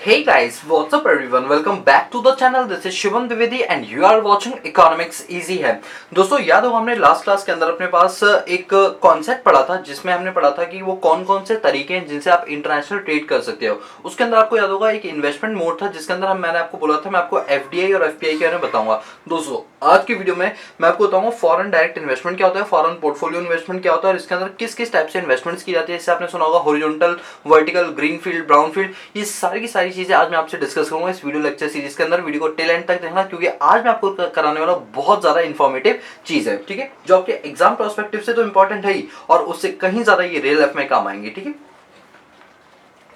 Hey guys, what's up everyone? Welcome back to the channel. This is Shivam Dwivedi and you are watching Economics Easy है। दोस्तों याद हो हमने last class के अंदर अपने पास एक कॉन्सेप्ट पढ़ा था जिसमें हमने पढ़ा था कि वो कौन कौन से तरीके हैं जिनसे आप इंटरनेशनल ट्रेड कर सकते हो। उसके अंदर आपको याद होगा एक इन्वेस्टमेंट मोड था जिसके अंदर मैंने आपको बोला था मैं आपको एफडीआई और एफपीआई के बारे में बताऊंगा। दोस्तों आज की वीडियो में मैं आपको बताऊंगा फॉरेन डायरेक्ट इन्वेस्टमेंट क्या होता है, फॉरेन पोर्टफोलियो इन्वेस्टमेंट क्या होता है और इसके अंदर किस किस टाइप से इन्वेस्टमेंट्स की जाती है। जैसे आपने सुना होगा horizontal, vertical, green field, brown field, ये सारी की सारी चीजें आज मैं आपसे डिस्कस करूंगा इस वीडियो लेक्चर सीरीज के अंदर। वीडियो को टिल एंड तक देखना क्योंकि आज मैं आपको कराने वाला बहुत ज्यादा इंफॉर्मेटिव चीज है, ठीक है, जो आपके एग्जाम पर्सपेक्टिव से तो इंपॉर्टेंट है ही और उससे कहीं ज्यादा ये रियल लाइफ में काम आएंगे, ठीक है।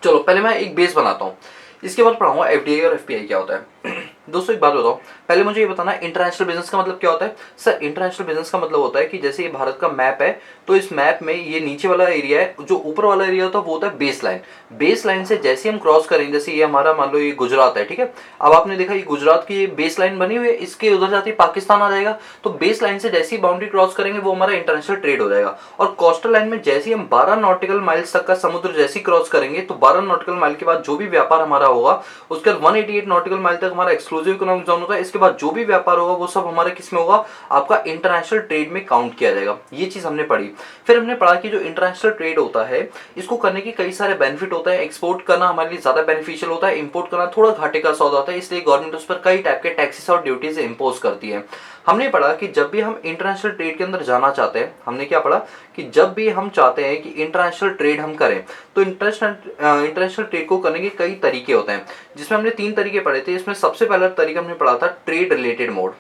चलो पहले मैं एक बेस बनाता हूँ, इसके बाद पढ़ाऊंगा एफडीआई और एफपीआई क्या होता है। दोस्तों एक बात बताओ, पहले मुझे ये बताना इंटरनेशनल बिजनेस का मतलब क्या होता है। सर इंटरनेशनल बिजनेस का मतलब होता है कि जैसे ये भारत का मैप है तो इस मैप में ये नीचे वाला एरिया है, जो ऊपर वाला एरिया होता है वो होता है बेस लाइन। बेस लाइन से जैसे हम क्रॉस करेंगे, जैसे ये हमारा मान लो ये गुजरात है, ठीक है। अब आपने देखा ये गुजरात की बेस लाइन बनी हुई है, इसके उधर जाती पाकिस्तान आ जाएगा, तो बेस लाइन से जैसे ही बाउंड्री क्रॉस करेंगे वो हमारा इंटरनेशनल ट्रेड हो जाएगा। और कोस्टल लाइन में जैसे ही हम 12 नॉटिकल माइल्स तक का समुद्र जैसे ही क्रॉस करेंगे तो 12 नॉटिकल माइल के बाद जो भी व्यापार हमारा होगा उसके बाद 188 नॉटिकल माइल तक हमारा एक्सक्लूसिव इकोनॉमिक जोन होगा। इसके बाद जो भी व्यापार होगा वो सब हमारे किस में होगा, आपका इंटरनेशनल ट्रेड में काउंट किया जाएगा। ये चीज हमने पढ़ी। फिर हमने पढ़ा कि जो इंटरनेशनल ट्रेड होता है इसको करने के कई सारे बेनिफिट होते हैं। एक्सपोर्ट करना हमारे लिए ज्यादा बेनिफिशियल होता है, इंपोर्ट करना थोड़ा घाटे का सौदा होता है, इसलिए गवर्नमेंट उस पर कई टाइप के टैक्सेस और ड्यूटीज इंपोज करती है। हमने पढ़ा कि जब भी हम इंटरनेशनल ट्रेड के अंदर जाना चाहते हैं, हमने क्या पढ़ा कि जब भी हम चाहते हैं कि इंटरनेशनल ट्रेड हम करें तो इंटरनेशनल ट्रेड को करने के कई तरीके होते हैं, जिसमें हमने 3 तरीके पढ़े थे। इसमें सबसे पहला तरीका हमने पढ़ा था ट्रेड रिलेटेड मोड।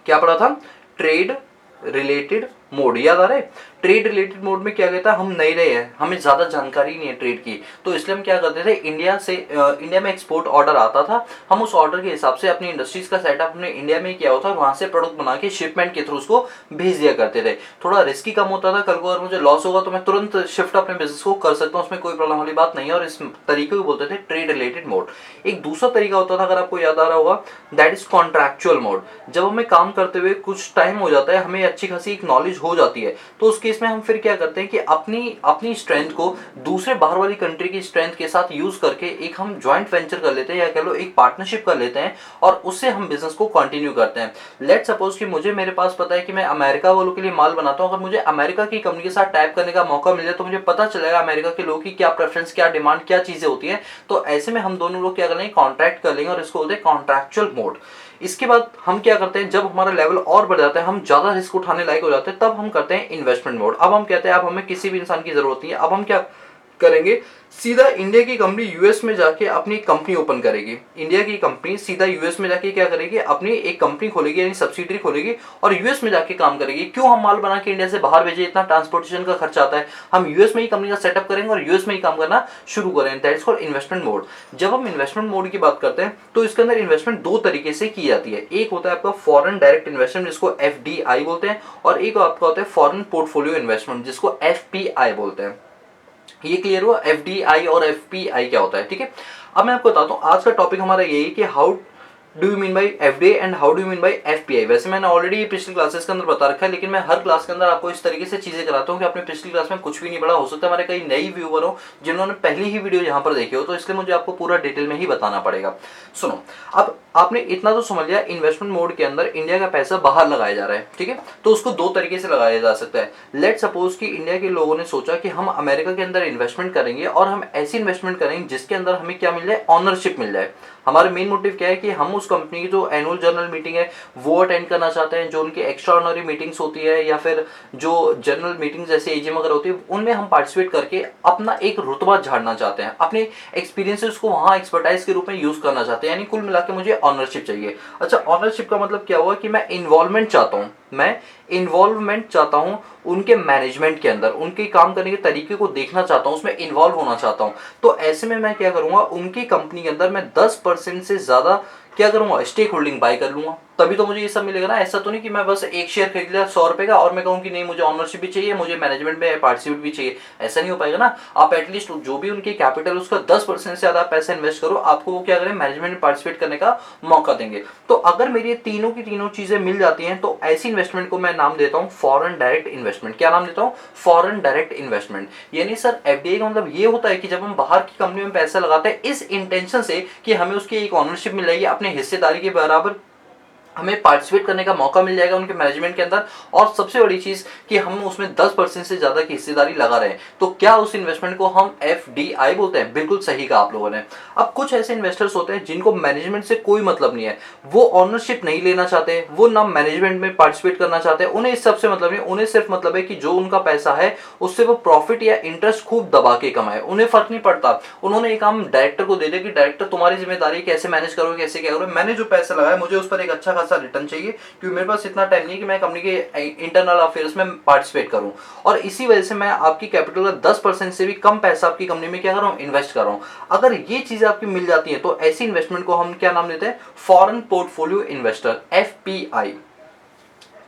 क्या पढ़ा था? ट्रेड रिलेटेड मोड, याद आ रहा है? ट्रेड रिलेटेड मोड में क्या कहता है, हम नए नए हैं, हमें ज्यादा जानकारी नहीं है ट्रेड की, तो इसलिए हम क्या करते थे, इंडिया में एक्सपोर्ट ऑर्डर आता था, हम उस ऑर्डर के हिसाब से अपनी इंडस्ट्रीज का सेटअप हमने इंडिया में किया होता और वहां से प्रोडक्ट बना के शिपमेंट के थ्रू उसको भेज दिया करते थे। थोड़ा रिस्की कम होता था, कल को अगर मुझे लॉस होगा तो मैं तुरंत शिफ्ट अपने बिजनेस को कर सकता हूँ, उसमें कोई प्रॉब्लम वाली बात नहीं है। और इस तरीके को बोलते थे ट्रेड रिलेटेड मोड। एक दूसरा तरीका होता था, अगर आपको याद आ रहा होगा, दैट इज कॉन्ट्रैक्चुअल मोड। जब हमें काम करते हुए कुछ टाइम हो जाता है, हमें अच्छी खासी एक नॉलेज हो जाती है, तो उस केस में हम फिर क्या करते हैं कि अपनी स्ट्रेंथ को दूसरे बाहर वाली कंट्री की स्ट्रेंथ के साथ यूज करके एक हम ज्वाइंट वेंचर कर लेते हैं या कह लो एक पार्टनरशिप कर लेते हैं और उससे हम बिजनेस को कंटिन्यू करते हैं। लेट्स सपोज कि मेरे पास पता है कि मैं अमेरिका वालों के लिए माल बनाता हूं, अगर मुझे अमेरिका की कंपनी के साथ टाइप करने का मौका मिले तो मुझे पता चलेगा अमेरिका के लोगों की क्या प्रेफरेंस, क्या डिमांड, क्या चीजें होती है। तो ऐसे में हम दोनों लोग क्या करेंगे, कॉन्ट्रैक्ट कर लेंगे और इसको बोलते हैं कॉन्ट्रैक्चुअल मोड। इसके बाद हम क्या करते हैं, जब हमारा लेवल और बढ़ जाता है, हम ज्यादा रिस्क उठाने लायक हो जाते हैं, तब हम करते हैं इन्वेस्टमेंट मोड। अब हम कहते हैं अब हमें किसी भी इंसान की जरूरत नहीं है, अब हम क्या करेंगे, सीधा इंडिया की कंपनी यूएस में जाके अपनी कंपनी ओपन करेगी। इंडिया की कंपनी सीधा यूएस में जाके क्या करेगी, अपनी एक कंपनी खोलेगी, यानी सब्सिडरी खोलेगी और यूएस में जाके काम करेगी। क्यों हम माल बना के इंडिया से बाहर भेजे, इतना ट्रांसपोर्टेशन का खर्चा आता है, हम यूएस में ही कंपनी का सेटअप करेंगे और यूएस में ही काम करना शुरू करेंगे। That is called investment mode. जब हम इन्वेस्टमेंट मोड की बात करते हैं तो इसके अंदर इन्वेस्टमेंट 2 तरीके से की जाती है। एक होता है आपका फॉरेन डायरेक्ट इन्वेस्टमेंट जिसको एफडीआई बोलते हैं, और एक आपका होता है फॉरेन पोर्टफोलियो इन्वेस्टमेंट जिसको एफपीआई बोलते हैं। ये क्लियर हुआ एफडीआई और एफपीआई क्या होता है, ठीक है। अब मैं आपको बताता हूँ, आज का टॉपिक हमारा यही है कि how do you mean by FDI and how do you mean by FPI. वैसे मैंने ऑलरेडी पिछली क्लासेस के अंदर बता रखा है, लेकिन मैं हर क्लास के अंदर आपको इस तरीके से चीजें कराता हूँ कि आपने पिछली क्लास में कुछ भी नहीं पढ़ा। हो सकता है हमारे कई नई व्यूअर हो जिन्होंने पहली ही वीडियो यहाँ पर देखी हो, तो इसलिए मुझे आपको पूरा डिटेल में ही बताना पड़ेगा। सुनो, अब आपने इतना तो समझ लिया, इन्वेस्टमेंट मोड के अंदर इंडिया का पैसा बाहर लगाया जा रहा है, ठीक है, तो उसको 2 तरीके से लगाया जा सकता है। लेट सपोज कि इंडिया के लोगों ने सोचा कि हम अमेरिका के अंदर इन्वेस्टमेंट करेंगे और हम ऐसी इन्वेस्टमेंट करेंगे जिसके अंदर हमें क्या मिल जाए, ऑनरशिप मिल जाए। हमारा मेन मोटिव क्या है कि हम उस कंपनी की जो एनुअल जनरल मीटिंग है वो अटेंड करना चाहते हैं, जो उनकी एक्स्ट्रा ऑर्डिनरी मीटिंग्स होती है या फिर जो जनरल मीटिंग्स जैसे एजीएम वगैरह होती है, उनमें हम पार्टिसिपेट करके अपना एक रुतबा झाड़ना चाहते हैं, अपने एक्सपीरियंसेस को वहां एक्सपर्टाइज के रूप में यूज करना चाहते हैं। यानी कुल मिला के मुझे ऑनरशिप चाहिए। अच्छा, ऑनरशिप का मतलब क्या हुआ कि मैं इन्वॉल्वमेंट चाहता हूं उनके मैनेजमेंट के अंदर, उनके काम करने के तरीके को देखना चाहता हूं, उसमें इन्वॉल्व होना चाहता हूं। तो ऐसे में मैं क्या करूंगा, उनकी कंपनी के अंदर मैं 10% से ज्यादा क्या करूंगा, स्टेक होल्डिंग बाय कर लूंगा, तभी तो मुझे ये सब मिलेगा ना। ऐसा तो नहीं कि मैं बस एक शेयर खरीद लिया 100 रुपए का और मैं कहूँ कि नहीं मुझे ऑनरशिप भी चाहिए, मुझे मैनेजमेंट में पार्टिसिपेट भी चाहिए, ऐसा नहीं हो पाएगा ना। आप एटलीस्ट जो भी उनकी कैपिटल उसका 10% से ज्यादा पैसा इन्वेस्ट करो, आपको वो क्या करें, मैनेजमेंट में पार्टिसिपेट करने का मौका देंगे। तो अगर मेरी ये तीनों की तीनों चीजें मिल जाती हैं तो ऐसी इन्वेस्टमेंट को मैं नाम देता हूं फॉरेन डायरेक्ट इन्वेस्टमेंट। क्या नाम देता हूं, फॉरेन डायरेक्ट इन्वेस्टमेंट। यानी सर एफडीआई का मतलब ये होता है कि जब हम बाहर की कंपनी में पैसा लगाते हैं इस इंटेंशन से कि हमें उसकी एक ऑनरशिप मिल जाएगी, अपने हिस्सेदारी के बराबर हमें पार्टिसिपेट करने का मौका मिल जाएगा उनके मैनेजमेंट के अंदर, और सबसे बड़ी चीज कि हम उसमें 10% से ज्यादा की हिस्सेदारी लगा रहे हैं। तो क्या उस इन्वेस्टमेंट को हम एफडीआई बोलते हैं? बिल्कुल सही कहा आप लोगों ने। अब कुछ ऐसे इन्वेस्टर्स होते हैं जिनको मैनेजमेंट से कोई मतलब नहीं है, वो ऑनरशिप नहीं लेना चाहते, वो ना मैनेजमेंट में पार्टिसिपेट करना चाहते हैं, उन्हें इस सबसे मतलब नहीं, उन्हें सिर्फ मतलब है कि जो उनका पैसा है उससे वो प्रॉफिट या इंटरेस्ट खूब दबा के कमाए, उन्हें फर्क नहीं पड़ता। उन्होंने एक काम डायरेक्टर को दे दिया कि डायरेक्टर तुम्हारी जिम्मेदारी कैसे मैनेज करोगे, कैसे क्या करोगे, मैंने जो पैसा लगाया मुझे उस पर एक अच्छा खासा रिटर्न चाहिए, क्योंकि मेरे पास इतना टाइम नहीं कि मैं कंपनी के इंटरनल अफेयर्स में पार्टिसिपेट करूं। और इसी वजह से मैं आपकी कैपिटल का 10% से भी कम पैसा आपकी कंपनी में क्या कर रहा हूं, इन्वेस्ट कर रहा हूं। अगर ये चीजें आपकी मिल जाती हैं तो ऐसी इन्वेस्टमेंट को हम क्या नाम देते हैं, foreign portfolio investor, FPI.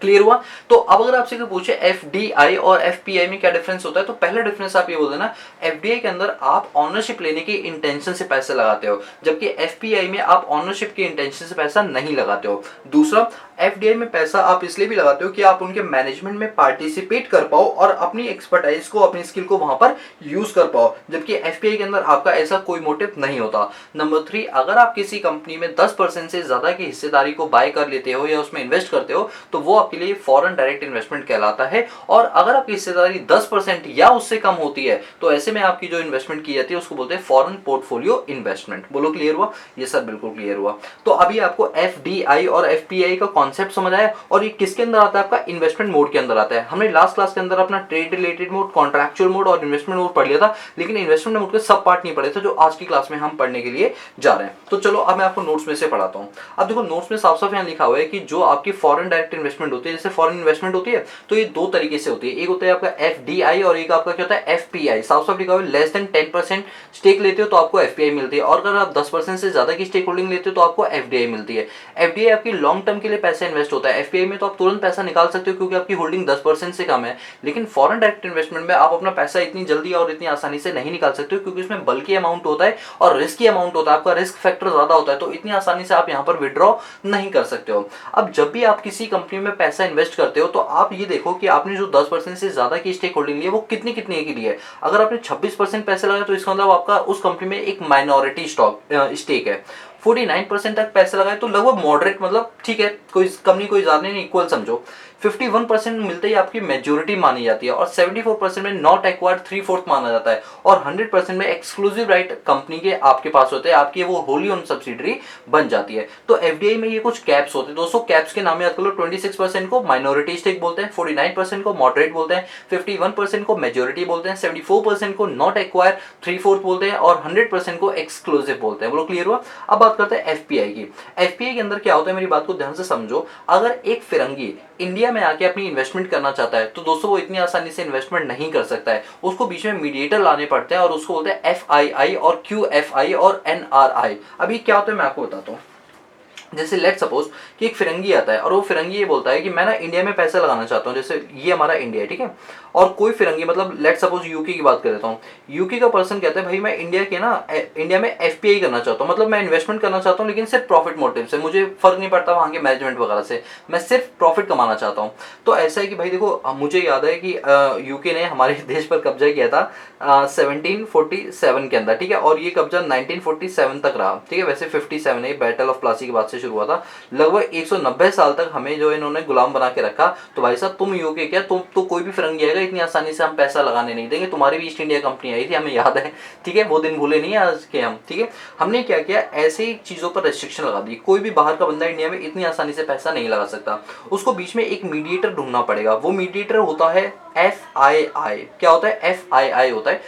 Clear हुआ? तो अब अगर आपसे कोई पूछे एफडीआई और एफपीआई में क्या डिफरेंस होता है, तो पहला डिफरेंस आप ये बोल देना, एफडीआई के अंदर आप ऑनरशिप लेने की इंटेंशन से पैसे लगाते हो, जबकि एफपीआई में आप ऑनरशिप की इंटेंशन से पैसा नहीं लगाते हो। दूसरा, एफडीआई में पैसा आप इसलिए भी लगाते हो कि आप उनके मैनेजमेंट में पार्टिसिपेट कर पाओ और अपनी एक्सपर्टाइज को, अपनी स्किल को वहां पर यूज कर पाओ, जबकि एफपीआई के अंदर आपका ऐसा कोई मोटिव नहीं होता। नंबर 3, अगर आप किसी कंपनी में 10% से ज्यादा की हिस्सेदारी को बाय कर लेते हो या उसमें इन्वेस्ट करते हो तो वो आपके लिए फॉरेन डायरेक्ट इन्वेस्टमेंट कहलाता है। और अगर आपकी हिस्सेदारी 10% या उससे कम होती है तो ऐसे में आपकी जो इन्वेस्टमेंट की जाती है उसको बोलते हैं फॉरेन पोर्टफोलियो इन्वेस्टमेंट। बोलो क्लियर हुआ? ये सर बिल्कुल क्लियर हुआ। तो अभी आपको एफडीआई और एफपीआई का कॉन्सेप्ट समझ आया, और ये किसके अंदर आता है, आपका इन्वेस्टमेंट मोड के अंदर आता है। हमने लास्ट क्लास के अंदर अपना trade related mode, contractual mode और इन्वेस्टमेंट मोड पढ़ लिया था, लेकिन इन्वेस्टमेंट मोड के सब पार्ट नहीं पढ़े थे जो आज की क्लास में हम पढ़ने के लिए जा रहे हैं। तो चलो अब मैं आपको नोट्स में से पढ़ाता हूँ। अब देखो नोट्स में साफ साफ यहाँ लिखा हुआ है कि जो आपकी फॉरेन डायरेक्ट इन्वेस्टमेंट होती है, जैसे फॉरेन इन्वेस्टमेंट होती है तो ये दो तरीके से होती है, एक होता है आपका एफडीआई और एक आपका क्या होता है, एफपीआई। साफ साफ लिखा हुआ है लेस देन 10% स्टेक लेते हो तो आपको एफपीआई मिलती है, और अगर आप 10% से ज्यादा की स्टेक होल्डिंग लेते हो तो आपको एफडीआई मिलती है। एफडीआई आपकी लॉन्ग टर्म के लिए पैसा इन्वेस्ट होता है, एफपीआई में तो आप तुरंत पैसा निकाल सकते हो क्योंकि आपकी होल्डिंग 10% से कम है। लेकिन फॉरेन डायरेक्ट इन्वेस्टमेंट में आप अपना पैसा इतनी जल्दी और इतनी आसानी से नहीं निकाल सकते हो, क्योंकि इसमें बल्कि अमाउंट होता है और रिस्की अमाउंट होता है, आपका रिस्क फैक्टर ज्यादा होता है, तो इतनी आसानी से आप यहाँ पर विड्रॉ नहीं कर सकते हो। अब जब भी आप किसी कंपनी में पैसा इन्वेस्ट करते हो तो आप ये देखो कि आपने जो 10% से ज्यादा की स्टेक होल्डिंग ली है वो कितनी कितनी की ली है। अगर आपने 26% पैसे लगाए तो इसका मतलब आपका उस कंपनी में एक माइनॉरिटी स्टेक है। 49% तक पैसे लगाए तो लगभग मॉडरेट, मतलब ठीक है, कोई कम नहीं कोई ज्यादा नहीं, इक्वल समझो। 51% मिलते ही आपकी मेजोरिटी मानी जाती है, और 74% में नॉट एक्वायर्ड 3/4 माना जाता है, और 100% में एक्सक्लूसिव राइट कंपनी के आपके पास होते हैं, आपकी वो होली ओन सब्सिडरी बन जाती है। तो एफडीआई में ये कुछ कैप्स होते हैं दोस्तों, कैप्स के नाम याद कर लो। 26% को माइनॉरिटी स्टेक बोलते हैं, 49% को मॉडरेट बोलते हैं, 51% को मेजोरिटी बोलते हैं, 74% को नॉट एक्वायर 3/4 बोलते हैं, और 100% को एक्सक्लूसिव बोलते हैं। बोलो क्लियर हुआ? अब बात करते हैं एफपीआई की। एफपीआई के अंदर क्या होता है, मेरी बात को ध्यान से समझो। अगर एक फिरंगी इंडिया में आके अपनी इन्वेस्टमेंट करना चाहता है तो दोस्तों वो इतनी आसानी से इन्वेस्टमेंट नहीं कर सकता है, उसको बीच में मीडिएटर लाने पड़ते हैं, और उसको बोलते हैं एफआईआई और क्यूएफआई और एनआरआई। अभी क्या होता है मैं आपको बताता हूँ। जैसे लेट सपोज कि एक फिरंगी आता है और वो फिरंगी ये बोलता है कि मैं ना इंडिया में पैसा लगाना चाहता हूँ, जैसे ये हमारा इंडिया है, ठीक है, और कोई फिरंगी, मतलब लेट सपोज यूके की बात कर देता हूँ, यूके का पर्सन कहता है भाई मैं इंडिया में एफपीआई करना चाहता हूँ, मतलब मैं इन्वेस्टमेंट करना चाहता हूँ लेकिन सिर्फ प्रॉफिट मोटिव से, मुझे फर्क नहीं पड़ता वहाँ के मैनेजमेंट वगैरह से, मैं सिर्फ प्रॉफिट कमाना चाहता हूँ। तो ऐसा है कि भाई देखो मुझे याद है कि यूके ने हमारे देश पर कब्जा किया था 1747 के अंदर, ठीक है, और ये कब्जा 1947 तक रहा, ठीक है, वैसे 57 है, बैटल ऑफ प्लासी के बाद से शुरू हुआ था। लगभग 190 साल तक हमें जो इन्होंने गुलाम बना के रखा। तो भाई साहब तुम यूके क्या, तुम तो कोई भी फिरंगी आएगा इतनी आसानी से हम पैसा लगाने नहीं देंगे। तुम्हारी भी ईस्ट इंडिया कंपनी आई थी, हमें याद है, ठीक है, वो दिन भूले नहीं आज के हम, ठीक है। हमने क्या किया, ऐसे ही चीजों पर रेस्ट्रिक्शन लगा दी, कोई भी बाहर का बंदा इंडिया में इतनी आसानी से पैसा नहीं लगा सकता, उसको बीच में एक मीडिएटर ढूंढना पड़ेगा। वो मीडिएटर होता है एफआईआई। क्या होता है? एफआईआई होता है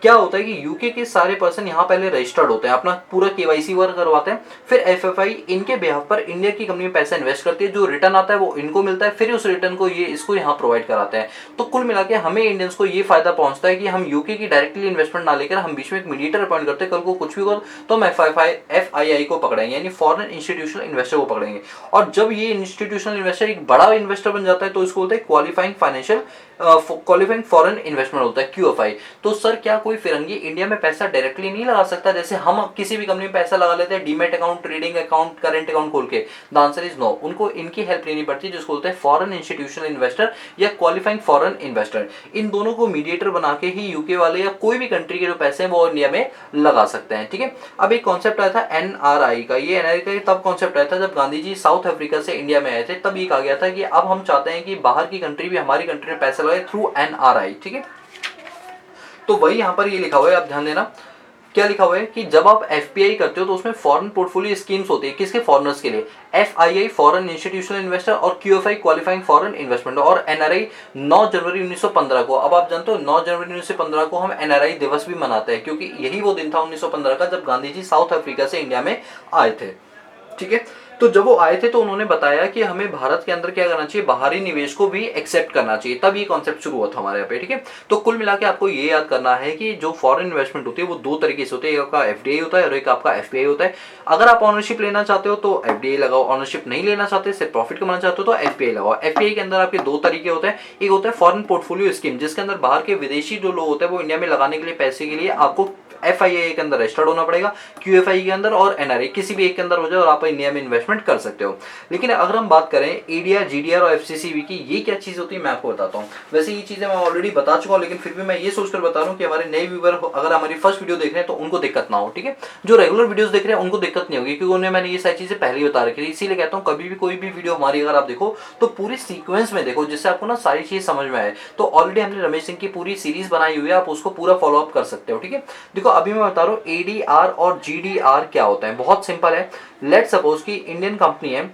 क्या होता है कि यूके के सारे पर्सन यहाँ पहले रजिस्टर्ड होते हैं, अपना पूरा केवाईसी वर्क करवाते हैं, फिर एफएफआई इनके बिहाफ पर इंडिया की कंपनी में पैसा इन्वेस्ट करती है, जो रिटर्न आता है वो इनको मिलता है, फिर उस रिटर्न को ये इसको यहाँ प्रोवाइड कराते हैं। तो कुल मिला के हमें इंडियंस को ये फायदा पहुंचता है कि हम यूके की डायरेक्टली इन्वेस्टमेंट ना लेकर हम बीच में एक मीडिएटर अपॉइंट करते हैं, कल को कुछ भी हो तो हम एफआईआई को पकड़ेंगे, यानी फॉरेन इंस्टीट्यूशनल इन्वेस्टर को पकड़ेंगे। और जब ये इंस्टीट्यूशनल इन्वेस्टर एक बड़ा इन्वेस्टर बन जाता है तो इसको बोलते हैं क्वालिफाइंग फॉरेन इन्वेस्टमेंट होता है, क्यूएफआई। तो सर क्या कोई फिरंगी इंडिया में पैसा डायरेक्टली नहीं लगा सकता, जैसे हम किसी भी कंपनी में पैसा लगा लेते हैं demat account, trading account, current account खोल के? द आंसर इज नो, उनको इनकी हेल्प लेनी पड़ती है, जिसको बोलते हैं फॉरेन इंस्टीट्यूशनल इन्वेस्टर या क्वालिफाइंग फॉरेन इन्वेस्टर। इन दोनों को मीडिएटर बना के ही यूके वाले या कोई भी कंट्री के जो पैसे हैं वो इंडिया में लगा सकते हैं, ठीक है। अब एक कॉन्सेप्ट आया था एनआरआई का, ये एनआरआई का तब कॉन्सेप्ट आया था जब गांधी जी साउथ अफ्रीका से इंडिया में आए थे, तब ये कहा गया था कि अब हम चाहते हैं कि बाहर की कंट्री भी हमारी कंट्री में पैसा लगाए थ्रू एनआरआई, ठीक है। तो वही यहाँ पर ये लिखा हुआ है, आप ध्यान देना क्या लिखा हुआ है कि जब आप एफपीआई करते हो तो उसमें फॉरेन पोर्टफोलियो स्कीम्स होती है, किसके? फॉरेनर्स के लिए। एफआईआई फॉरेन इंस्टीट्यूशनल इन्वेस्टर और क्यूएफआई क्वालिफाइंग फॉरेन इन्वेस्टमेंट, और एनआरआई 9 जनवरी 1915 को। अब आप जानते हो 9 जनवरी 1915 को हम एनआरआई दिवस भी मनाते हैं, क्योंकि यही वो दिन था 1915 का जब गांधी जी साउथ अफ्रीका से इंडिया में आए थे, ठीक है। तो जब वो आए थे तो उन्होंने बताया कि हमें भारत के अंदर क्या करना चाहिए, बाहरी निवेश को भी एक्सेप्ट करना चाहिए, तब ये कॉन्सेप्ट शुरू हुआ था हमारे यहाँ पे, ठीक है। तो कुल मिला के आपको ये याद करना है कि जो फॉरेन इन्वेस्टमेंट होती है वो दो तरीके से होती है, एक आपका एफडीआई होता है और एक आपका एफपीआई होता है। अगर आप ऑनरशिप लेना चाहते हो तो एफडीआई लगाओ, ऑनरशिप नहीं लेना चाहते, सिर्फ प्रॉफिट कमाना चाहते हो तो एफपीआई लगाओ। एफपीआई के अंदर आपके दो तरीके होते हैं, एक होता है फॉरेन पोर्टफोलियो स्कीम, जिसके अंदर बाहर के विदेशी जो लोग होते हैं वो इंडिया में लगाने के लिए पैसे के लिए आपको एफआईआई के अंदर रजिस्टर्ड होना पड़ेगा, क्यूएफआई के अंदर और एनआरआई किसी भी एक के अंदर हो जाए और आप इंडिया में इन्वेस्टमेंट कर सकते हो। लेकिन अगर हम बात करें एडीआर, जीडीआर और एफसीसीबी की, ये क्या चीज होती है मैं आपको बताता हूँ। वैसे ये चीजें मैं ऑलरेडी बता चुका हूँ, लेकिन फिर भी मैं ये सोचकर बता रहा हूँ कि हमारे नए व्यूअर अगर हमारी फर्स्ट वीडियो देख रहे हैं तो उनको दिक्कत ना हो, ठीक है। जो रेगुलर वीडियोस देख रहे हैं उनको दिक्कत नहीं होगी, क्योंकि उन्हें मैंने ये सारी चीजें पहले ही बता रखी थी। इसीलिए कहता हूँ कभी भी कोई भी वीडियो हमारी अगर आप देखो तो पूरी सीक्वेंस में देखो, जिससे आपको ना सारी चीज समझ में आए। तो ऑलरेडी हमने रमेश सिंह की पूरी सीरीज बनाई हुई है, आप उसको पूरा फॉलो अप कर सकते हो, ठीक है। देखो अभी मैं बता रहा हूँ एडीआर और जीडीआर क्या होता है, बहुत सिंपल है। लेट सपोज कि इंडियन कंपनी है,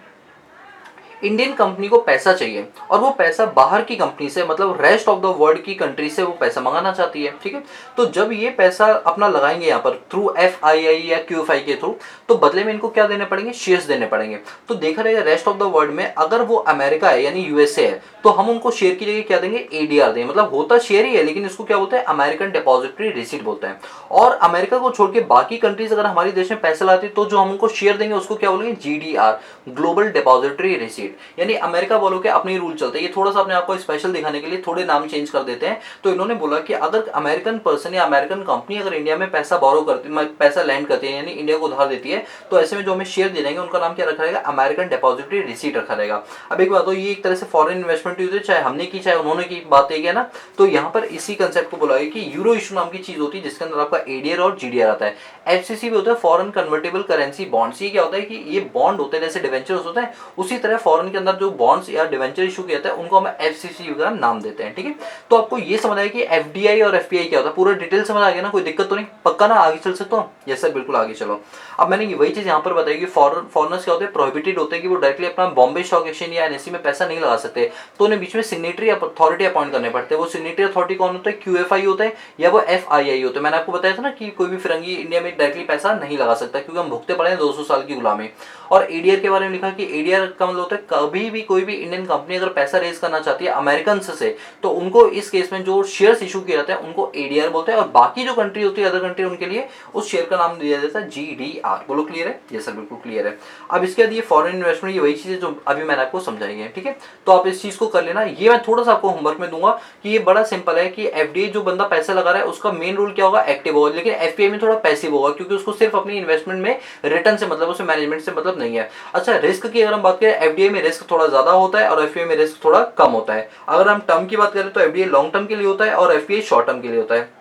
इंडियन कंपनी को पैसा चाहिए और वो पैसा बाहर की कंपनी से, मतलब रेस्ट ऑफ द वर्ल्ड की कंट्री से वो पैसा मंगाना चाहती है, ठीक है। तो जब ये पैसा अपना लगाएंगे यहाँ पर थ्रू एफआईआई या क्यूएफआई के थ्रू, तो बदले में इनको क्या देने पड़ेंगे, शेयर्स देने पड़ेंगे। तो देखा रहेगा रेस्ट ऑफ द वर्ल्ड में अगर वो अमेरिका है यानी यूएसए है, तो हम उनको शेयर की जगह क्या देंगे, एडीआर देंगे। मतलब होता शेयर ही है, लेकिन इसको क्या बोलते हैं, अमेरिकन डिपॉजिटरी रिसीट बोलते हैं। और अमेरिका को छोड़ के बाकी कंट्रीज अगर हमारे देश में पैसा लाती तो जो हम उनको शेयर देंगे उसको क्या बोलेंगे, जीडीआर, ग्लोबल डिपॉजिटरी रिसीट। यानी अमेरिका बोलोगे अपने रूल चलते हैं। ये थोड़ा सा अपने आप को स्पेशल दिखाने के लिए थोड़े नाम चेंज कर देते हैं। तो इन्होंने बोला कि अगर अमेरिकन पर्सन या अमेरिकन कंपनी अगर इंडिया में पैसा बोरो करती, पैसा लैंड करती है, यानी इंडिया को उधार देती है, तो ऐसे में जो हमें शेयर दे देंगे उनका नाम क्या रखा रहेगा, अमेरिकन डिपॉजिटरी रिसीट रखा रहेगा। अब एक बात हो, ये एक तरह से फॉरेन इन्वेस्टमेंट होती है, चाहे हमने की चाहे उन्होंने की, बात है ना। तो यहाँ पर इसी कंसेप्ट को बोला है कि यूरो इशू नाम की चीज होती है, जिसके अंदर आपका एडीआर और जीडीआर आता है। एफसीसी भी होता है, फॉरेन कन्वर्टेबल करेंसी बॉन्ड्स। ये क्या होता है कि ये बॉन्ड होते हैं जैसे डिवेंचर्स होते हैं, उसी तरह फॉरेन के अंदर जो बॉन्ड्स या डिवेंचर इशू किया जाता है उनको हम एफसीसी का नाम देते हैं, ठीक है। तो आपको ये समझ आया कि एफडीआई और एफपीआई क्या होता है, पूरा डिटेल समझ आ गया ना, कोई दिक्कत तो नहीं, पक्का ना, आगे चल सकते हो? यस सर, बिल्कुल आगे चलो। अब मैंने वही चीज यहाँ पर बताई कि फॉरेनर्स क्या होते हैं, प्रोहिबिटेड होते हैं कि वो डायरेक्टली अपना बॉम्बे स्टॉक एक्सचेंज या एनएससी में पैसा नहीं लगा सकते, तो उन्हें बीच में सिग्नेटरी अथॉरिटी अपॉइंट करने पड़ते हैं। वो सिग्नेटरी अथॉरिटी कौन होता है, क्यूएफआई होता है या वो एफआईआई होता है। मैंने आपको बताया था ना कि कोई भी फिरंगी इंडिया में डायरेक्टली पैसा नहीं लगा सकता, क्योंकि हम भुगते पड़े हैं 200 साल की गुलामी। और एडीआर के बारे में लिखा कि एडीआर का मतलब होता है कभी भी कोई भी इंडियन कंपनी अगर पैसा रेज करना चाहती है अमेरिकन से, तो उनको इस केस में जो शेयर्स इशू किए जाते हैं उनको एडीआर बोलते हैं, और बाकी जो कंट्री होती है अदर कंट्री, उनके लिए उस शेयर का नाम दिया जाता है जीडीआर। बोलो क्लियर है? ये सर बिल्कुल क्लियर है। अब इसके बाद ये फॉरेन इन्वेस्टमेंट, ये वही चीजें जो अभी मैंने आपको समझाई है, ठीक है। तो आप इस चीज को कर लेना। ये मैं थोड़ा सा आपको होमवर्क में दूंगा कि ये बड़ा सिंपल है कि एफडीआई जो बंदा पैसा लगा रहा है उसका मेन रोल क्या होगा, एक्टिव होगा, लेकिन एफपीआई में थोड़ा पैसिव होगा, क्योंकि उसको सिर्फ अपनी इन्वेस्टमेंट में रिटर्न से मतलब, उसे मैनेजमेंट से मतलब नहीं है। अच्छा, रिस्क की अगर हम बात करें, एफडीआई में रिस्क थोड़ा ज्यादा होता है और एफपीआई में रिस्क थोड़ा कम होता है। अगर हम टर्म की बात करें तो एफडीआई लॉन्ग टर्म के लिए होता है और एफपीआई शॉर्ट टर्म के लिए होता है।